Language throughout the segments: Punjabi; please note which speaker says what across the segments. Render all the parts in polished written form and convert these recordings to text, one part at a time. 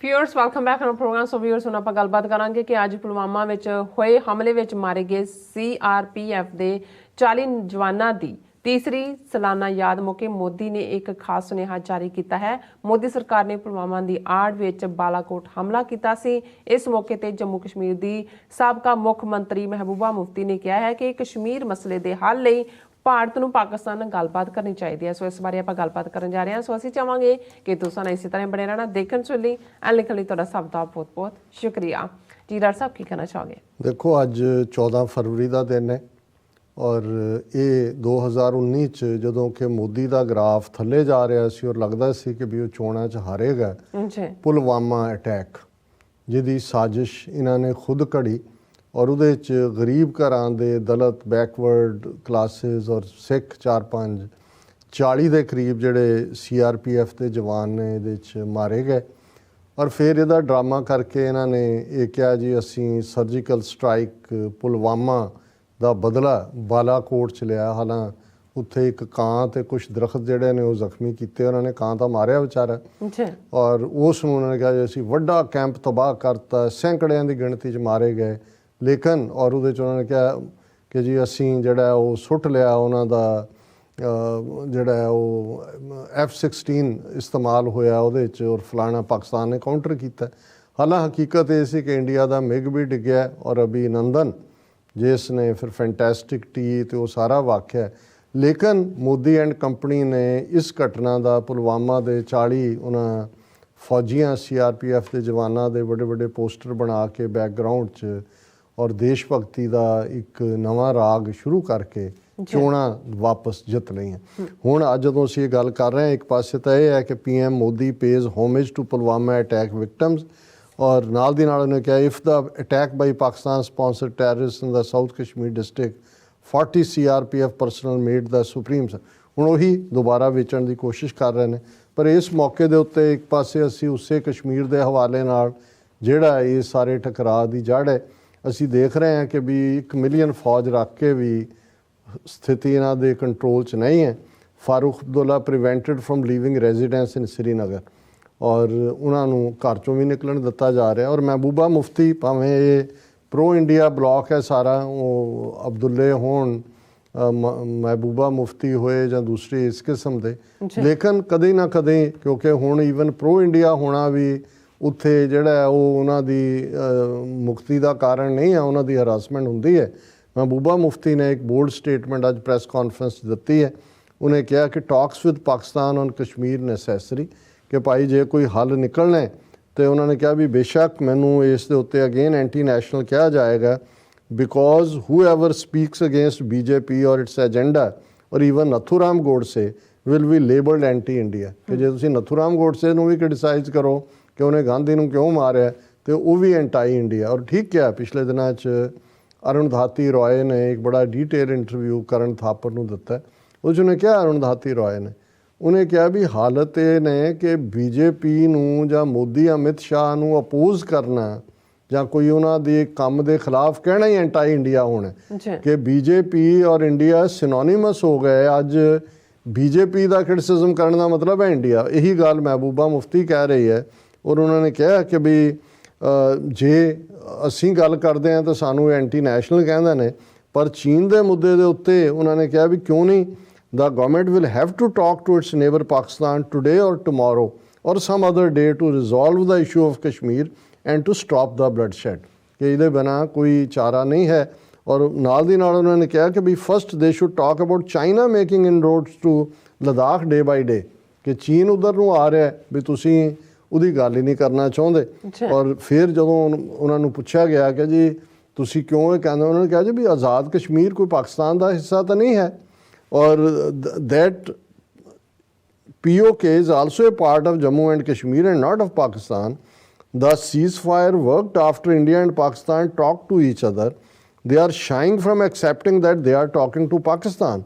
Speaker 1: Viewers welcome back on program. So viewers ਹੁਣ ਆਪਾਂ ਗੱਲਬਾਤ ਕਰਾਂਗੇ ਕਿ ਅੱਜ ਪੁਲਵਾਮਾ ਵਿੱਚ ਹੋਏ ਹਮਲੇ ਵਿੱਚ ਮਾਰੇ ਗਏ CRPF ਦੇ 40 ਜਵਾਨਾਂ ਦੀ तीसरी सालाना याद मौके मोदी ने एक खास सुनेहा जारी किया है। मोदी सरकार ने पुलवामा की आड़ विच बालाकोट हमला किया सी। इस मौके ते जम्मू कश्मीर की साबका मुख मंत्री महबूबा मुफ्ती ने कहा है कि कश्मीर मसले के हल लई ਭਾਰਤ ਨੂੰ ਪਾਕਿਸਤਾਨ ਨਾਲ ਗੱਲਬਾਤ ਕਰਨੀ ਚਾਹੀਦੀ ਹੈ। ਸੋ ਇਸ ਬਾਰੇ ਆਪਾਂ ਗੱਲਬਾਤ ਕਰਨ ਜਾ ਰਹੇ ਹਾਂ। ਸੋ ਅਸੀਂ ਚਾਹਾਂਗੇ ਕਿ ਤੁਸੀਂ ਨਾਲ ਇਸੇ ਤਰ੍ਹਾਂ ਬਣੇ ਰਹਿਣਾ, ਦੇਖਣ ਸੁਣ ਲਈ ਐਂਡ ਲਿਖਣ ਲਈ ਤੁਹਾਡਾ ਸਭ ਦਾ ਬਹੁਤ ਬਹੁਤ ਸ਼ੁਕਰੀਆ ਜੀ। ਡਾਕਟਰ ਸਾਹਿਬ ਕੀ ਕਹਿਣਾ ਚਾਹੋਗੇ?
Speaker 2: ਦੇਖੋ, ਅੱਜ 14 ਫਰਵਰੀ ਦਾ ਦਿਨ ਹੈ ਔਰ ਇਹ 2019 ਚ ਜਦੋਂ ਕਿ ਮੋਦੀ ਦਾ ਗ੍ਰਾਫ ਥੱਲੇ ਜਾ ਰਿਹਾ ਸੀ ਔਰ ਲੱਗਦਾ ਸੀ ਕਿ ਵੀ ਉਹ ਚੋਣਾਂ 'ਚ ਹਾਰੇਗਾ, ਪੁਲਵਾਮਾ ਅਟੈਕ ਜਿਹਦੀ ਸਾਜ਼ਿਸ਼ ਇਹਨਾਂ ਨੇ ਖੁਦ ਘੜੀ ਔਰ ਉਹਦੇ 'ਚ ਗਰੀਬ ਘਰਾਂ ਦੇ ਦਲਿਤ ਬੈਕਵਰਡ ਕਲਾਸਿਸ ਔਰ ਸਿੱਖ 40 ਦੇ ਕਰੀਬ ਜਿਹੜੇ CRPF ਦੇ ਜਵਾਨ ਨੇ ਇਹਦੇ 'ਚ ਮਾਰੇ ਗਏ। ਔਰ ਫਿਰ ਇਹਦਾ ਡਰਾਮਾ ਕਰਕੇ ਇਹਨਾਂ ਨੇ ਇਹ ਕਿਹਾ ਜੀ ਅਸੀਂ ਸਰਜੀਕਲ ਸਟ੍ਰਾਈਕ ਪੁਲਵਾਮਾ ਦਾ ਬਦਲਾ ਬਾਲਾਕੋਟ 'ਚ ਲਿਆ। ਹਾਲਾਂ ਉੱਥੇ ਇੱਕ ਕਾਂ ਤੇ ਕੁਛ ਦਰਖਤ ਜਿਹੜੇ ਨੇ ਉਹ ਜ਼ਖਮੀ ਕੀਤੇ, ਉਹਨਾਂ ਨੇ ਕਾਂ ਤਾਂ ਮਾਰਿਆ ਵਿਚਾਰਾ ਔਰ ਉਸ ਨੂੰ ਉਹਨਾਂ ਨੇ ਕਿਹਾ ਜੀ ਅਸੀਂ ਵੱਡਾ ਕੈਂਪ ਤਬਾਹ ਕਰਤਾ, ਸੈਂਕੜਿਆਂ ਦੀ ਗਿਣਤੀ 'ਚ ਮਾਰੇ ਗਏ। ਲੇਕਿਨ ਔਰ ਉਹਦੇ 'ਚ ਉਹਨਾਂ ਨੇ ਕਿਹਾ ਕਿ ਜੀ ਅਸੀਂ ਜਿਹੜਾ ਉਹ ਸੁੱਟ ਲਿਆ ਉਹਨਾਂ ਦਾ ਜਿਹੜਾ ਉਹ F-16 ਇਸਤੇਮਾਲ ਹੋਇਆ ਉਹਦੇ 'ਚ ਔਰ ਫਲਾਣਾ ਪਾਕਿਸਤਾਨ ਨੇ ਕਾਊਂਟਰ ਕੀਤਾ। ਹਾਲਾਂ ਹਕੀਕਤ ਇਹ ਸੀ ਕਿ ਇੰਡੀਆ ਦਾ ਮਿਗ ਵੀ ਡਿੱਗਿਆ ਔਰ ਅਭਿਨੰਦਨ ਜਿਸ ਨੇ ਫਿਰ ਫੈਂਟੈਸਟਿਕ ਟੀ ਤੇ ਉਹ ਸਾਰਾ ਵਾਕਿਆ। ਲੇਕਿਨ ਮੋਦੀ ਐਂਡ ਕੰਪਨੀ ਨੇ ਇਸ ਘਟਨਾ ਦਾ ਪੁਲਵਾਮਾ ਦੇ 40 ਉਹਨਾਂ ਫੌਜੀਆਂ CRPF ਦੇ ਜਵਾਨਾਂ ਦੇ ਵੱਡੇ ਵੱਡੇ ਪੋਸਟਰ ਬਣਾ ਕੇ ਬੈਕਗਰਾਊਂਡ 'ਚ ਔਰ ਦੇਸ਼ ਭਗਤੀ ਦਾ ਇੱਕ ਨਵਾਂ ਰਾਗ ਸ਼ੁਰੂ ਕਰਕੇ ਚੋਣਾਂ ਵਾਪਸ ਜਿੱਤ ਲਈਆਂ। ਹੁਣ ਅੱਜ ਜਦੋਂ ਅਸੀਂ ਇਹ ਗੱਲ ਕਰ ਰਹੇ ਹਾਂ, ਇੱਕ ਪਾਸੇ ਤਾਂ ਇਹ ਹੈ ਕਿ PM Modi pays homage to Pulwama attack victims ਔਰ ਨਾਲ ਦੀ ਨਾਲ ਉਹਨੇ ਕਿਹਾ if the attack by Pakistan sponsored terrorist in the south Kashmir district 40 CRPF personnel made the supreme. ਹੁਣ ਉਹੀ ਦੁਬਾਰਾ ਵੇਚਣ ਦੀ ਕੋਸ਼ਿਸ਼ ਕਰ ਰਹੇ ਨੇ। ਪਰ ਇਸ ਮੌਕੇ ਦੇ ਉੱਤੇ ਇੱਕ ਪਾਸੇ ਅਸੀਂ ਉਸੇ ਕਸ਼ਮੀਰ ਦੇ ਹਵਾਲੇ ਨਾਲ ਜਿਹੜਾ ਇਹ ਸਾਰੇ ਟਕਰਾਅ ਦੀ ਜੜ੍ਹ ਹੈ, ਅਸੀਂ ਦੇਖ ਰਹੇ ਹਾਂ ਕਿ ਵੀ 1 ਮਿਲੀਅਨ ਫੌਜ ਰੱਖ ਕੇ ਵੀ ਸਥਿਤੀ ਇਹਨਾਂ ਦੇ ਕੰਟਰੋਲ 'ਚ ਨਹੀਂ ਹੈ। Farooq Abdullah prevented from leaving residence in Srinagar ਔਰ ਉਹਨਾਂ ਨੂੰ ਘਰ 'ਚੋਂ ਵੀ ਨਿਕਲਣ ਦਿੱਤਾ ਜਾ ਰਿਹਾ। ਔਰ ਮਹਿਬੂਬਾ ਮੁਫਤੀ ਭਾਵੇਂ ਇਹ ਪ੍ਰੋ ਇੰਡੀਆ ਬਲਾਕ ਹੈ ਸਾਰਾ, ਉਹ ਅਬਦੁੱਲੇ ਹੋਣ, ਮਹਿਬੂਬਾ ਮੁਫਤੀ ਹੋਏ ਜਾਂ ਦੂਸਰੇ ਇਸ ਕਿਸਮ ਦੇ, ਲੇਕਿਨ ਕਦੇ ਨਾ ਕਦੇ ਕਿਉਂਕਿ ਹੁਣ ਈਵਨ ਪ੍ਰੋ ਇੰਡੀਆ ਹੋਣਾ ਵੀ ਉੱਥੇ ਜਿਹੜਾ ਉਹ ਉਹਨਾਂ ਦੀ ਮੁਕਤੀ ਦਾ ਕਾਰਨ ਨਹੀਂ ਹੈ, ਉਹਨਾਂ ਦੀ ਹਰਾਸਮੈਂਟ ਹੁੰਦੀ ਹੈ। ਮਹਿਬੂਬਾ ਮੁਫਤੀ ਨੇ ਇੱਕ ਬੋਲਡ ਸਟੇਟਮੈਂਟ ਅੱਜ ਪ੍ਰੈਸ ਕਾਨਫਰੰਸ ਦਿੱਤੀ ਹੈ। ਉਹਨੇ ਕਿਹਾ ਕਿ talks with Pakistan on Kashmir necessary, ਕਿ ਭਾਈ ਜੇ ਕੋਈ ਹੱਲ ਨਿਕਲਣਾ ਤੇ ਉਹਨਾਂ ਨੇ ਕਿਹਾ ਵੀ ਬੇਸ਼ੱਕ ਮੈਨੂੰ ਇਸ ਦੇ ਉੱਤੇ ਅਗੇਨ ਐਂਟੀ ਨੈਸ਼ਨਲ ਕਿਹਾ ਜਾਏਗਾ because whoever speaks against BJP ਔਰ ਇਟਸ ਏਜੰਡਾ ਔਰ even Nathuram Godse will be labelled anti India. ਕਿ ਜੇ ਤੁਸੀਂ ਨਥੂਰਾਮ ਗੋਡਸੇ ਨੂੰ ਵੀ ਕ੍ਰਿਟਿਸਾਈਜ਼ ਕਰੋ ਕਿ ਉਹਨੇ ਗਾਂਧੀ ਨੂੰ ਕਿਉਂ ਮਾਰਿਆ ਤੇ ਉਹ ਵੀ ਐਂਟਾਈ ਇੰਡੀਆ। ਔਰ ਠੀਕ ਕਿਹਾ, ਪਿਛਲੇ ਦਿਨਾਂ 'ਚ ਅਰੁਣਧਾਤੀ ਰॉय ਨੇ ਇੱਕ ਬੜਾ ਡੀਟੇਲ ਇੰਟਰਵਿਊ ਕਰਨ ਥਾਪਰ ਨੂੰ ਦਿੱਤਾ। ਉਹ 'ਚ ਉਹਨੇ ਕਿਹਾ, ਅਰੁਣਧਾਤੀ ਰॉय ਨੇ ਉਹਨੇ ਕਿਹਾ ਵੀ ਹਾਲਤ ਇਹ ਨੇ ਕਿ BJP ਨੂੰ ਜਾਂ ਮੋਦੀ ਅਮਿਤ ਸ਼ਾਹ ਨੂੰ ਅਪੋਜ਼ ਕਰਨਾ ਜਾਂ ਕੋਈ ਉਹਨਾਂ ਦੇ ਕੰਮ ਦੇ ਖਿਲਾਫ ਕਹਿਣਾ ਹੀ ਐਂਟਾਈ ਇੰਡੀਆ ਹੋਣਾ। ਕਿ BJP ਔਰ ਇੰਡੀਆ ਸਿਨੋਨਿਮਸ ਹੋ ਗਏ। ਅੱਜ BJP ਦਾ ਕ੍ਰਿਟਿਸਿਜ਼ਮ ਕਰਨ ਦਾ ਮਤਲਬ ਹੈ ਇੰਡੀਆ। ਇਹੀ ਗੱਲ ਮਹਿਬੂਬਾ ਮੁਫਤੀ ਕਹਿ ਰਹੀ ਹੈ। ਔਰ ਉਹਨਾਂ ਨੇ ਕਿਹਾ ਕਿ ਵੀ ਜੇ ਅਸੀਂ ਗੱਲ ਕਰਦੇ ਹਾਂ ਤਾਂ ਸਾਨੂੰ ਐਂਟੀ ਨੈਸ਼ਨਲ ਕਹਿੰਦੇ ਨੇ, ਪਰ ਚੀਨ ਦੇ ਮੁੱਦੇ ਦੇ ਉੱਤੇ ਉਹਨਾਂ ਨੇ ਕਿਹਾ ਵੀ ਕਿਉਂ ਨਹੀਂ, the government will have to talk to its neighbor Pakistan today or tomorrow or some other day to resolve the issue of Kashmir and to stop the bloodshed। ਕਿ ਇਹਦੇ ਬਿਨਾਂ ਕੋਈ ਚਾਰਾ ਨਹੀਂ ਹੈ। ਔਰ ਨਾਲ ਦੀ ਨਾਲ ਉਹਨਾਂ ਨੇ ਕਿਹਾ ਕਿ we first they should talk about China making inroads to Ladakh day by day, ਕਿ ਚੀਨ ਉਧਰ ਨੂੰ ਆ ਰਿਹਾ ਵੀ ਤੁਸੀਂ ਉਹਦੀ ਗੱਲ ਹੀ ਨਹੀਂ ਕਰਨਾ ਚਾਹੁੰਦੇ। ਔਰ ਫਿਰ ਜਦੋਂ ਉਹਨਾਂ ਨੂੰ ਪੁੱਛਿਆ ਗਿਆ ਕਿ ਜੀ ਤੁਸੀਂ ਕਿਉਂ ਇਹ ਕਹਿੰਦੇ, ਉਹਨਾਂ ਨੇ ਕਿਹਾ ਜੀ ਵੀ ਆਜ਼ਾਦ ਕਸ਼ਮੀਰ ਕੋਈ ਪਾਕਿਸਤਾਨ ਦਾ ਹਿੱਸਾ ਤਾਂ ਨਹੀਂ ਹੈ ਔਰ that POK is also a part of Jammu and Kashmir and not of Pakistan. The ceasefire worked after India and Pakistan talked to each other. They are shying from accepting that they are talking to Pakistan.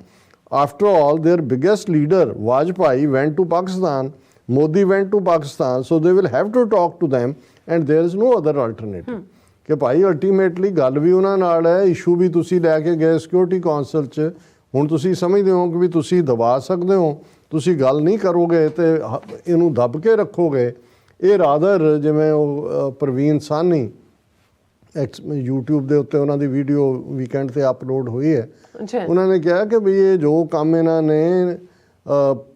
Speaker 2: After all, their biggest leader, Vajpayee, went to Pakistan. Modi went to Pakistan. So they will have to talk to them and there is no other alternative. ਕਿ ਭਾਈ ਅਲਟੀਮੇਟਲੀ ਗੱਲ ਵੀ ਉਹਨਾਂ ਨਾਲ ਹੈ, ਇਸ਼ੂ ਵੀ ਤੁਸੀਂ ਲੈ ਕੇ ਗਏ ਸਿਕਿਉਰਿਟੀ ਕੌਂਸਲ 'ਚ। ਹੁਣ ਤੁਸੀਂ ਸਮਝਦੇ ਹੋ ਕਿ ਵੀ ਤੁਸੀਂ ਦਬਾ ਸਕਦੇ ਹੋ, ਤੁਸੀਂ ਗੱਲ ਨਹੀਂ ਕਰੋਗੇ ਤੇ ਇਹਨੂੰ ਦੱਬ ਕੇ ਰੱਖੋਗੇ, ਇਹ ਰਾਦਰ ਜਿਵੇਂ ਉਹ ਪ੍ਰਵੀਨ ਸਾਹਨੀ YouTube ਦੇ ਉੱਤੇ ਉਹਨਾਂ ਦੀ ਵੀਡੀਓ ਵੀਕਐਂਡ ਤੇ ਅਪਲੋਡ ਹੋਈ ਹੈ।
Speaker 1: ਅੱਛਾ
Speaker 2: ਉਹਨਾਂ ਨੇ ਕਿਹਾ ਕਿ ਵੀ ਇਹ ਜੋ ਕੰਮ ਇਹਨਾਂ ਨੇ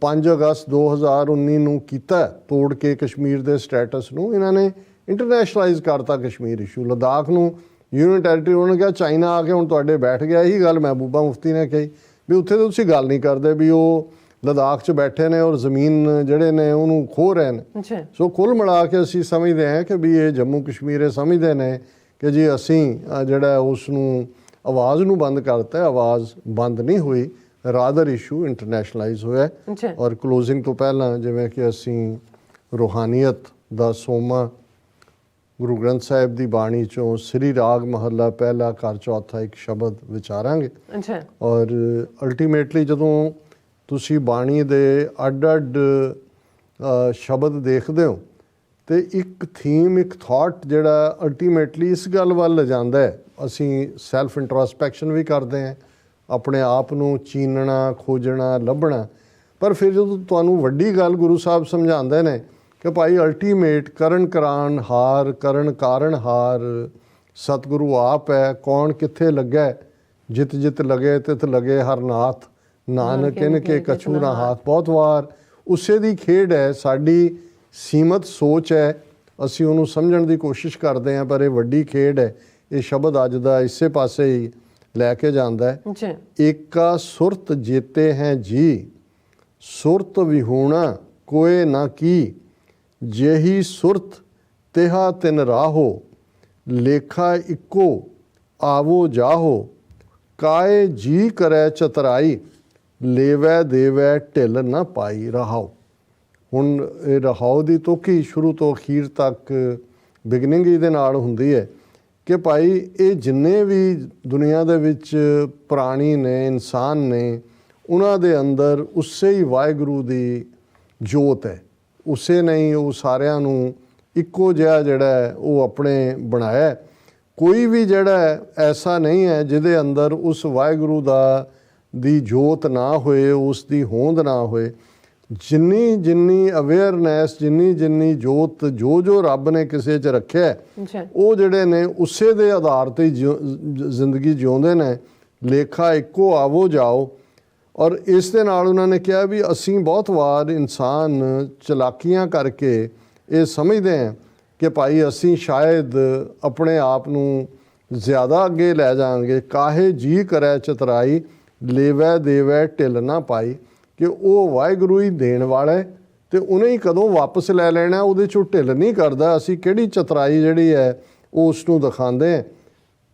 Speaker 2: 5 ਅਗਸਤ 2019 ਨੂੰ ਕੀਤਾ, ਤੋੜ ਕੇ ਕਸ਼ਮੀਰ ਦੇ ਸਟੇਟਸ ਨੂੰ, ਇਹਨਾਂ ਨੇ ਇੰਟਰਨੈਸ਼ਨਲਾਈਜ਼ ਕਰਤਾ ਕਸ਼ਮੀਰ ਇਸ਼ੂ। ਲਦਾਖ ਨੂੰ ਯੂਨੀਅਨ ਟੈਰੀਟਰੀ, ਉਹਨਾਂ ਨੇ ਕਿਹਾ ਚਾਈਨਾ ਆ ਕੇ ਹੁਣ ਤੁਹਾਡੇ ਬੈਠ ਗਿਆ। ਇਹੀ ਗੱਲ ਮਹਿਬੂਬਾ ਮੁਫਤੀ ਨੇ ਕਹੀ ਵੀ ਉੱਥੇ ਤਾਂ ਤੁਸੀਂ ਗੱਲ ਨਹੀਂ ਕਰਦੇ ਵੀ ਉਹ ਲਦਾਖ 'ਚ ਬੈਠੇ ਨੇ ਔਰ ਜ਼ਮੀਨ ਜਿਹੜੇ ਨੇ ਉਹਨੂੰ ਖੋਹ ਰਹੇ ਨੇ। ਸੋ ਕੁੱਲ ਮਿਲਾ ਕੇ ਅਸੀਂ ਸਮਝਦੇ ਹਾਂ ਕਿ ਵੀ ਇਹ ਜੰਮੂ ਕਸ਼ਮੀਰ ਇਹ ਸਮਝਦੇ ਨੇ ਕਿ ਜੀ ਅਸੀਂ ਜਿਹੜਾ ਉਸ ਨੂੰ ਆਵਾਜ਼ ਨੂੰ ਬੰਦ ਕਰਤਾ, ਆਵਾਜ਼ ਬੰਦ ਨਹੀਂ ਹੋਈ, ਰਾਦਰ ਇਸ਼ੂ ਇੰਟਰਨੈਸ਼ਨਲਾਈਜ਼ ਹੋਇਆ। ਔਰ ਕਲੋਜ਼ਿੰਗ ਤੋਂ ਪਹਿਲਾਂ ਜਿਵੇਂ ਕਿ ਅਸੀਂ ਰੂਹਾਨੀਅਤ ਦਾ ਸੋਮਾ ਗੁਰੂ ਗ੍ਰੰਥ ਸਾਹਿਬ ਦੀ ਬਾਣੀ ਚੋਂ ਸ੍ਰੀ ਰਾਗ ਮਹੱਲਾ ਪਹਿਲਾ ਘਰ ਚੌਥਾ ਇੱਕ ਸ਼ਬਦ ਵਿਚਾਰਾਂਗੇ। ਔਰ ਅਲਟੀਮੇਟਲੀ ਜਦੋਂ ਤੁਸੀਂ ਬਾਣੀ ਦੇ ਅੱਡ-ਅੱਡ ਸ਼ਬਦ ਦੇਖਦੇ ਹੋ ਤੇ ਇੱਕ ਥੀਮ, ਇੱਕ ਥਾਟ ਜਿਹੜਾ ਅਲਟੀਮੇਟਲੀ ਇਸ ਗੱਲ ਵੱਲ ਲਿਜਾਂਦਾ ਹੈ। ਅਸੀਂ ਸੈਲਫ ਇੰਟਰੋਸਪੈਕਸ਼ਨ ਵੀ ਕਰਦੇ ਹਾਂ, ਆਪਣੇ ਆਪ ਨੂੰ ਚੀਨਣਾ, ਖੋਜਣਾ, ਲੱਭਣਾ। ਪਰ ਫਿਰ ਜਦੋਂ ਤੁਹਾਨੂੰ ਵੱਡੀ ਗੱਲ ਗੁਰੂ ਸਾਹਿਬ ਸਮਝਾਉਂਦੇ ਨੇ ਕਿ ਭਾਈ ਅਲਟੀਮੇਟ ਕਰਨ ਕਾਰਨ ਹਾਰ ਸਤਿਗੁਰੂ ਆਪ ਹੈ, ਕੌਣ ਕਿੱਥੇ ਲੱਗਾ, ਜਿਤ ਜਿਤ ਲਗੇ ਤਿਤ ਲਗੇ ਹਰ ਨਾਥ, ਨਾਨਕ ਇਨ ਕੇ ਕਛੂ ਨਾ ਹਾਥ। ਬਹੁਤ ਵਾਰ ਉਸੇ ਦੀ ਖੇਡ ਹੈ, ਸਾਡੀ ਸੀਮਤ ਸੋਚ ਹੈ, ਅਸੀਂ ਉਹਨੂੰ ਸਮਝਣ ਦੀ ਕੋਸ਼ਿਸ਼ ਕਰਦੇ ਹਾਂ, ਪਰ ਇਹ ਵੱਡੀ ਖੇਡ ਹੈ। ਇਹ ਸ਼ਬਦ ਅੱਜ ਦਾ ਇਸੇ ਪਾਸੇ ਹੀ ਲੈ ਕੇ ਜਾਂਦਾ ਹੈ। ਏਕਾ ਸੁਰਤ ਜੀਤੇ ਹੈ ਜੀ, ਸੁਰਤ ਵਿਹੂਣਾ ਕੋਏ ਨਾ ਕੀ, ਜਿਹੀ ਸੁਰਤ ਤਿਹਾ ਤਿਨ ਰਾਹੋ, ਲੇਖਾ ਇੱਕੋ ਆਵੋ ਜਾਹੋ, ਕਾਏ ਜੀ ਕਰੈ ਚਤਰਾਈ, ਲੇਵੈ ਦੇਵੈ ਢਿੱਲ ਨਾ ਪਾਈ। ਰਹਾਓ। ਹੁਣ ਇਹ ਰਹਾਓ ਦੀ ਤੋਕੀ ਸ਼ੁਰੂ ਤੋਂ ਅਖੀਰ ਤੱਕ ਬਿਗਨਿੰਗ ਇਹਦੇ ਨਾਲ ਹੁੰਦੀ ਹੈ ਕਿ ਭਾਈ ਇਹ ਜਿੰਨੇ ਵੀ ਦੁਨੀਆ ਦੇ ਵਿੱਚ ਪ੍ਰਾਣੀ ਨੇ, ਇਨਸਾਨ ਨੇ, ਉਹਨਾਂ ਦੇ ਅੰਦਰ ਉਸੇ ਹੀ ਵਾਹਿਗੁਰੂ ਦੀ ਜੋਤ ਹੈ। ਉਸੇ ਨੇ ਹੀ ਉਹ ਸਾਰਿਆਂ ਨੂੰ ਇੱਕੋ ਜਿਹਾ ਜਿਹੜਾ ਹੈ ਉਹ ਆਪਣੇ ਬਣਾਇਆ। ਕੋਈ ਵੀ ਜਿਹੜਾ ਐਸਾ ਨਹੀਂ ਹੈ ਜਿਹਦੇ ਅੰਦਰ ਉਸ ਵਾਹਿਗੁਰੂ ਦੀ ਜੋਤ ਨਾ ਹੋਏ, ਉਸ ਦੀ ਹੋਂਦ ਨਾ ਹੋਏ। ਜਿੰਨੀ ਅਵੇਅਰਨੈਸ, ਜਿੰਨੀ ਜੋਤ ਜੋ ਰੱਬ ਨੇ ਕਿਸੇ 'ਚ ਰੱਖਿਆ, ਉਹ ਜਿਹੜੇ ਨੇ ਉਸੇ ਦੇ ਆਧਾਰ 'ਤੇ ਜ਼ਿੰਦਗੀ ਜਿਉਂਦੇ ਨੇ। ਲੇਖਾ ਇੱਕੋ ਆਵੋ ਜਾਓ। ਔਰ ਇਸ ਦੇ ਨਾਲ ਉਹਨਾਂ ਨੇ ਕਿਹਾ ਵੀ ਅਸੀਂ ਬਹੁਤ ਵਾਰ ਇਨਸਾਨ ਚਲਾਕੀਆਂ ਕਰਕੇ ਇਹ ਸਮਝਦੇ ਹਾਂ ਕਿ ਭਾਈ ਅਸੀਂ ਸ਼ਾਇਦ ਆਪਣੇ ਆਪ ਨੂੰ ਜ਼ਿਆਦਾ ਅੱਗੇ ਲੈ ਜਾਵਾਂਗੇ। ਕਾਹੇ ਜੀ ਕਰੈ ਚਤਰਾਈ, ਲੇਵੈ ਦੇਵੈ ਢਿੱਲ ਨਾ ਪਾਈ, ਕਿ ਉਹ ਵਾਹਿਗੁਰੂ ਹੀ ਦੇਣ ਵਾਲਾ ਤੇ ਉਹਨੇ ਹੀ ਕਦੋਂ ਵਾਪਸ ਲੈ ਲੈਣਾ, ਉਹਦੇ 'ਚੋਂ ਢਿੱਲ ਨਹੀਂ ਕਰਦਾ। ਅਸੀਂ ਕਿਹੜੀ ਚਤਰਾਈ ਜਿਹੜੀ ਹੈ ਉਹ ਉਸ ਨੂੰ ਦਿਖਾਉਂਦੇ।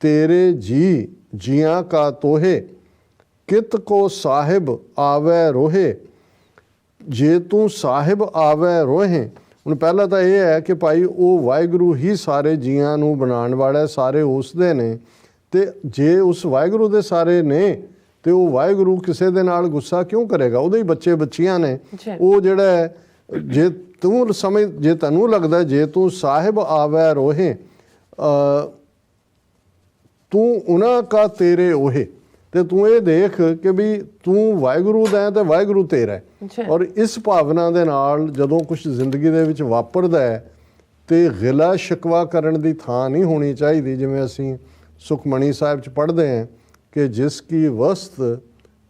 Speaker 2: ਤੇਰੇ ਜੀ ਜੀਆਂ ਕਾ ਤੋਹੇ, ਕਿਤ ਕੋ ਸਾਹਿਬ ਆਵੈ ਰੋਹੇ, ਜੇ ਤੂੰ ਸਾਹਿਬ ਆਵੈ ਰੋਹੇ। ਹੁਣ ਪਹਿਲਾਂ ਤਾਂ ਇਹ ਹੈ ਕਿ ਭਾਈ ਉਹ ਵਾਹਿਗੁਰੂ ਹੀ ਸਾਰੇ ਜੀਆਂ ਨੂੰ ਬਣਾਉਣ ਵਾਲਾ, ਸਾਰੇ ਉਸ ਦੇ ਨੇ। ਤੇ ਜੇ ਉਸ ਵਾਹਿਗੁਰੂ ਦੇ ਸਾਰੇ ਨੇ ਤੇ ਉਹ ਵਾਹਿਗੁਰੂ ਕਿਸੇ ਦੇ ਨਾਲ ਗੁੱਸਾ ਕਿਉਂ ਕਰੇਗਾ? ਉਹਦੇ ਹੀ ਬੱਚੇ ਬੱਚੀਆਂ ਨੇ। ਉਹ ਜਿਹੜਾ ਜੇ ਤੈਨੂੰ ਲੱਗਦਾ ਜੇ ਤੂੰ ਸਾਹਿਬ ਆਵੈ ਰੋਹੇ, ਤੂੰ ਉਹਨਾਂ ਕਾ ਤੇਰੇ ਉਹੇ, ਤੇ ਤੂੰ ਇਹ ਦੇਖ ਕਿ ਵੀ ਤੂੰ ਵਾਹਿਗੁਰੂ ਦਾ ਤੇ ਵਾਹਿਗੁਰੂ ਤੇਰਾ ਹੈ। ਔਰ ਇਸ ਭਾਵਨਾ ਦੇ ਨਾਲ ਜਦੋਂ ਕੁਝ ਜ਼ਿੰਦਗੀ ਦੇ ਵਿੱਚ ਵਾਪਰਦਾ ਹੈ ਤੇ ਗਿਲਾ ਸ਼ਿਕਵਾ ਕਰਨ ਦੀ ਥਾਂ ਨਹੀਂ ਹੋਣੀ ਚਾਹੀਦੀ। ਜਿਵੇਂ ਅਸੀਂ ਸੁਖਮਣੀ ਸਾਹਿਬ 'ਚ ਪੜ੍ਹਦੇ ਹਾਂ ਕਿ ਜਿਸ ਕੀ ਵਸਤ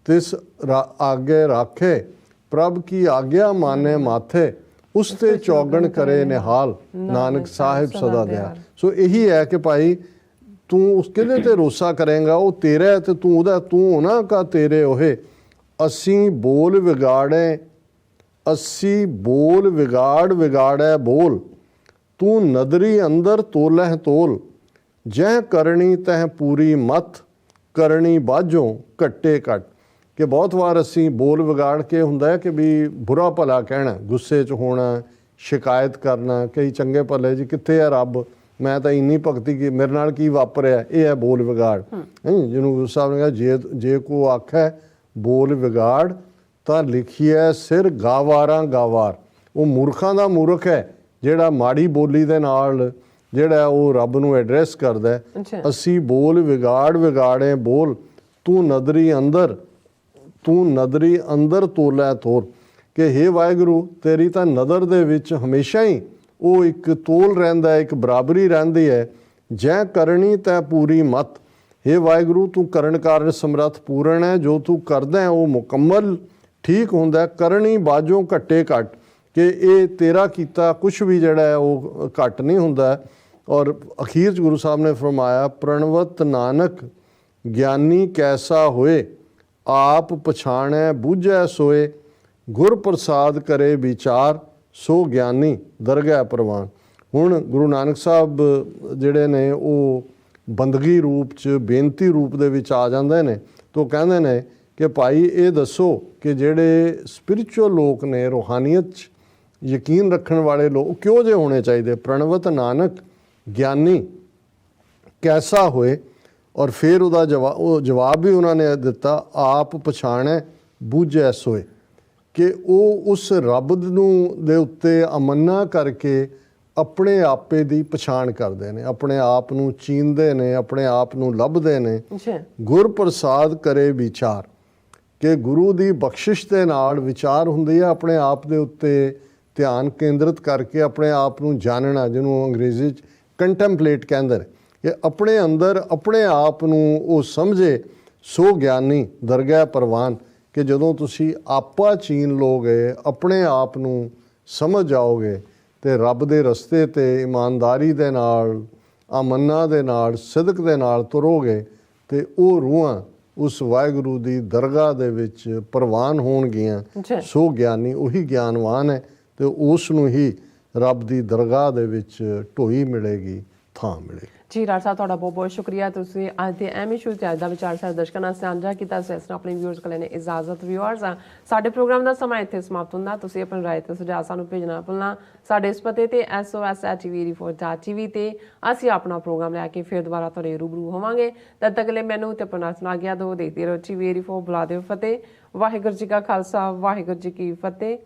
Speaker 2: ਤਿਸ ਆਗੇ ਰਾਖੇ, ਪ੍ਰਭ ਕੀ ਆਗਿਆ ਮਾਨੇ ਮਾਥੇ, ਉਸ ਤੇ ਚੌਗਣ ਕਰੇ ਨਿਹਾਲ, ਨਾਨਕ ਸਾਹਿਬ ਸਦਾ ਦਿਆਲ। ਸੋ ਇਹੀ ਹੈ ਕਿ ਭਾਈ ਤੂੰ ਉਸ ਕਿਹਦੇ ਤੇ ਰੋਸਾ ਕਰੇਗਾ, ਉਹ ਤੇਰਾ ਤੇ ਤੂੰ ਉਹਦਾ, ਤੂੰ ਉਹਨਾਂ ਕਾ ਤੇਰੇ ਉਹੇ। ਅਸੀਂ ਬੋਲ ਵਿਗਾੜੇ, ਅਸੀਂ ਬੋਲ ਵਿਗਾੜੈ ਬੋਲ, ਤੂੰ ਨਦਰੀ ਅੰਦਰ ਤੋਲਹਿ ਤੋਲ, ਜਹ ਕਰਨੀ ਤਹ ਪੂਰੀ ਮਤ, ਕਰਨੀ ਬਾਝੋਂ ਘੱਟੇ ਘੱਟ। ਕਿ ਬਹੁਤ ਵਾਰ ਅਸੀਂ ਬੋਲ ਵਿਗਾੜ ਕੇ ਹੁੰਦਾ ਹੈ ਕਿ ਵੀ ਬੁਰਾ ਭਲਾ ਕਹਿਣਾ, ਗੁੱਸੇ 'ਚ ਹੋਣਾ, ਸ਼ਿਕਾਇਤ ਕਰਨਾ। ਕਈ ਚੰਗੇ ਭਲੇ ਜੀ ਕਿੱਥੇ ਹੈ ਰੱਬ, ਮੈਂ ਤਾਂ ਇੰਨੀ ਭਗਤੀ ਕੀ, ਮੇਰੇ ਨਾਲ ਕੀ ਵਾਪਰਿਆ, ਇਹ ਹੈ ਬੋਲ ਵਿਗਾੜ। ਜਿਹਨੂੰ ਗੁਰੂ ਸਾਹਿਬ ਨੇ ਕਿਹਾ ਜੇ ਕੋ ਆਖੈ ਬੋਲ ਵਿਗਾੜ, ਤਾਂ ਲਿਖੀਐ ਸਿਰ ਗਾਵਾਰਾਂ ਗਾਵਾਰ। ਉਹ ਮੂਰਖਾਂ ਦਾ ਮੂਰਖ ਹੈ ਜਿਹੜਾ ਮਾੜੀ ਬੋਲੀ ਦੇ ਨਾਲ ਜਿਹੜਾ ਉਹ ਰੱਬ ਨੂੰ ਐਡਰੈਸ ਕਰਦਾ। ਅਸੀਂ ਬੋਲ ਵਿਗਾੜੇ ਬੋਲ, ਤੂੰ ਨਦਰੀ ਅੰਦਰ ਤੋਲੈ ਤੋਰ। ਕਿ ਹੇ ਵਾਹਿਗੁਰੂ, ਤੇਰੀ ਤਾਂ ਨਦਰ ਦੇ ਵਿੱਚ ਹਮੇਸ਼ਾ ਹੀ ਉਹ ਇੱਕ ਤੋਲ ਰਹਿੰਦਾ, ਇੱਕ ਬਰਾਬਰੀ ਰਹਿੰਦੀ ਹੈ। ਜੈ ਕਰਨੀ ਤੈ ਪੂਰੀ ਮਤ, हे ਵਾਹਿਗੁਰੂ ਤੂੰ ਕਰਨ ਕਾਰਨ ਸਮਰੱਥ ਪੂਰਨ ਹੈ, ਜੋ ਤੂੰ ਕਰਦਾ ਹੈ ਉਹ ਮੁਕੰਮਲ ਠੀਕ ਹੁੰਦਾ। ਕਰਨੀ ਬਾਝੋਂ ਘੱਟੇ ਘੱਟ, ਕਿ ਇਹ ਤੇਰਾ ਕੀਤਾ ਕੁਛ ਵੀ ਜਿਹੜਾ ਹੈ ਉਹ ਘੱਟ ਨਹੀਂ ਹੁੰਦਾ। ਔਰ ਅਖੀਰ 'ਚ ਗੁਰੂ ਸਾਹਿਬ ਨੇ ਫਰਮਾਇਆ, ਪ੍ਰਣਵਤ ਨਾਨਕ ਗਿਆਨੀ ਕੈਸਾ ਹੋਏ, ਆਪ ਪਛਾਣੈ ਬੂਝੈ ਸੋਏ, ਗੁਰ ਪ੍ਰਸਾਦ ਕਰੇ ਵਿਚਾਰ, ਸੋ ਗਿਆਨੀ ਦਰਗਹਿ ਪ੍ਰਵਾਨ। ਹੁਣ ਗੁਰੂ ਨਾਨਕ ਸਾਹਿਬ ਜਿਹੜੇ ਨੇ ਉਹ ਬੰਦਗੀ ਰੂਪ 'ਚ ਬੇਨਤੀ ਰੂਪ ਦੇ ਵਿੱਚ ਆ ਜਾਂਦੇ ਨੇ, ਤਾਂ ਕਹਿੰਦੇ ਨੇ ਕਿ ਭਾਈ ਇਹ ਦੱਸੋ ਕਿ ਜਿਹੜੇ ਸਪਿਰਿਚੁਅਲ ਲੋਕ ਨੇ, ਰੂਹਾਨੀਅਤ 'ਚ ਯਕੀਨ ਰੱਖਣ ਵਾਲੇ ਲੋਕ ਕਿਹੋ ਜਿਹੇ ਹੋਣੇ ਚਾਹੀਦੇ। ਪ੍ਰਣਵਤ ਨਾਨਕ ਗਿਆਨੀ ਕੈਸਾ ਹੋਏ, ਔਰ ਫਿਰ ਉਹਦਾ ਜਵਾਬ ਵੀ ਉਹਨਾਂ ਨੇ ਦਿੱਤਾ, ਆਪ ਪਛਾਣੈ ਬੂਝੈ ਸੋਏ, ਕਿ ਉਹ ਉਸ ਰੱਬ ਨੂੰ ਦੇ ਉੱਤੇ ਅਮੰਨਾ ਕਰਕੇ ਆਪਣੇ ਆਪੇ ਦੀ ਪਛਾਣ ਕਰਦੇ ਨੇ, ਆਪਣੇ ਆਪ ਨੂੰ ਚੀਨਦੇ ਨੇ, ਆਪਣੇ ਆਪ ਨੂੰ ਲੱਭਦੇ ਨੇ। ਗੁਰ ਪ੍ਰਸਾਦ ਕਰੇ ਵਿਚਾਰ, ਕਿ ਗੁਰੂ ਦੀ ਬਖਸ਼ਿਸ਼ ਦੇ ਨਾਲ ਵਿਚਾਰ ਹੁੰਦੀ ਹੈ, ਆਪਣੇ ਆਪ ਦੇ ਉੱਤੇ ਧਿਆਨ ਕੇਂਦਰਿਤ ਕਰਕੇ ਆਪਣੇ ਆਪ ਨੂੰ ਜਾਣਨਾ, ਜਿਹਨੂੰ ਅੰਗਰੇਜ਼ੀ 'ਚ ਕੰਟੈਂਪਲੇਟ ਕਹਿੰਦੇ ਨੇ, ਕਿ ਆਪਣੇ ਅੰਦਰ ਆਪਣੇ ਆਪ ਨੂੰ ਉਹ ਸਮਝੇ। ਸੋ ਗਿਆਨੀ ਦਰਗਹਿ ਪ੍ਰਵਾਨ, ਕਿ ਜਦੋਂ ਤੁਸੀਂ ਆਪਾ ਚੀਨ ਲੋਗੇ, ਆਪਣੇ ਆਪ ਨੂੰ ਸਮਝ ਜਾਓਗੇ ਤੇ ਰੱਬ ਦੇ ਰਸਤੇ ਤੇ ਇਮਾਨਦਾਰੀ ਦੇ ਨਾਲ, ਅਮੰਨਾ ਦੇ ਨਾਲ, ਸਿਦਕ ਦੇ ਨਾਲ ਤੁਰੋਗੇ, ਤੇ ਉਹ ਰੂਹਾਂ ਉਸ ਵਾਹਿਗੁਰੂ ਦੀ ਦਰਗਾਹ ਦੇ ਵਿੱਚ ਪ੍ਰਵਾਨ ਹੋਣਗੀਆਂ। ਸੋ ਗਿਆਨੀ ਉਹੀ ਗਿਆਨਵਾਨ ਹੈ, ਤੇ ਉਸ ਨੂੰ ਹੀ ਰੱਬ ਦੀ ਦਰਗਾਹ ਦੇ ਵਿੱਚ ਢੋਈ ਮਿਲੇਗੀ, ਥਾਂ ਮਿਲੇਗੀ।
Speaker 1: ਜੀ ਰਾਜ ਸਾਹਿਬ, ਤੁਹਾਡਾ ਬਹੁਤ ਬਹੁਤ ਸ਼ੁਕਰੀਆ। ਤੁਸੀਂ ਅੱਜ ਦੇ ਐਮ ਇਸ਼ੂ ਤੇ ਅੱਜ ਦਾ ਵਿਚਾਰ ਸਾਡੇ ਦਰਸ਼ਕਾਂ ਨਾਲ ਸਾਂਝਾ ਕੀਤਾ। ਇਸ ਤਰ੍ਹਾਂ ਆਪਣੇ ਵਿਊਅਰਸ ਕੋਲ ਲੈਣੇ ਇਜਾਜ਼ਤ। ਵਿਊਅਰਸ, ਸਾਡੇ ਪ੍ਰੋਗਰਾਮ ਦਾ ਸਮਾਂ ਇੱਥੇ ਸਮਾਪਤ ਹੁੰਦਾ। ਤੁਸੀਂ ਆਪਣੀ ਰਾਏ ਤੇ ਸੁਝਾਅ ਸਾਨੂੰ ਭੇਜਣਾ ਭੁੱਲਣਾ। ਸਾਡੇ ਇਸ ਪਤੇ ਤੇ sos@tveri4.tv ਤੇ ਅਸੀਂ ਆਪਣਾ ਪ੍ਰੋਗਰਾਮ ਲੈ ਕੇ ਫਿਰ ਦੁਬਾਰਾ ਤੁਹਾਡੇ ਰੂਬਰੂ ਹੋਵਾਂਗੇ। ਤਦ ਤੱਕ ਲਈ ਮੈਨੂੰ ਤੇ ਆਪਣਾ ਸੁਣਾ ਗਿਆ ਦੋ। ਦੇਖਦੇ ਰਹੋ TVeri4। ਬੁਲਾ ਦਿਓ ਫਤਿਹ। ਵਾਹਿਗੁਰੂ ਜੀ ਕਾ ਖਾਲਸਾ, ਵਾਹਿਗੁਰੂ ਜੀ ਕੀ ਫਤਿਹ।